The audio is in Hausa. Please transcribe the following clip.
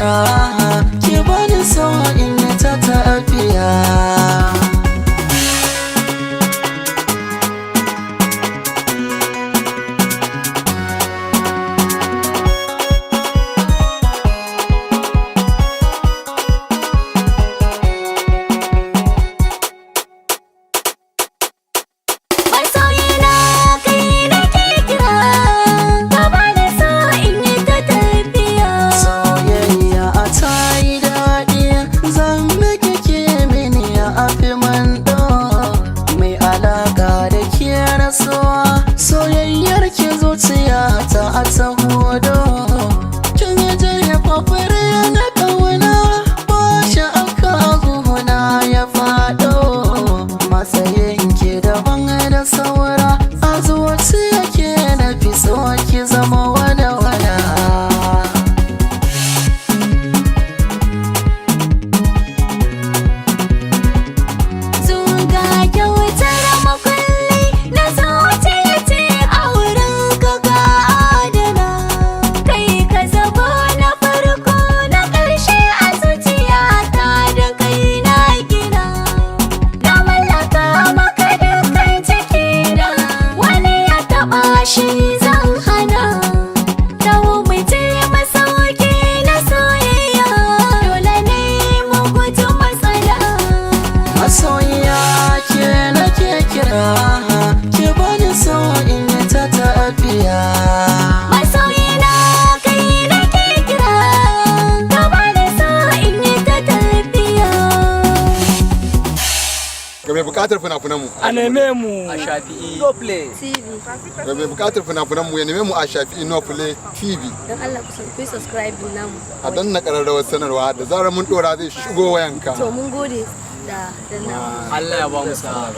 kira ki bani so in yi ta tafiya. Soyayyar ki zuciya ta a hudu kin je ya fafare na kauna ba shi aka guna ya fado matsayin ki daban da saura a zuciya ke na fi so ki zama wada wada. Shi zan hana dawo mai masauki na soyayya dole ne mu guji matsala. Masoyiya ke nake kira ki bani so in yi ta tafiya. Masoyina kai nake kira ka bani so in yi ta tafiya. Ga mai bukatar fina-finan mu a neme mu a Shafi'i No Play TV. Ga mai bukatar fina-finan mu ya neme mu a Shafi'i No Play TV. Don Allah ku subscribe namu. A danna ƙararrawar sanarwa da zarar mun dora zai shigo wayanka. To mun gode da namu. Allah ya ba mu sa'a.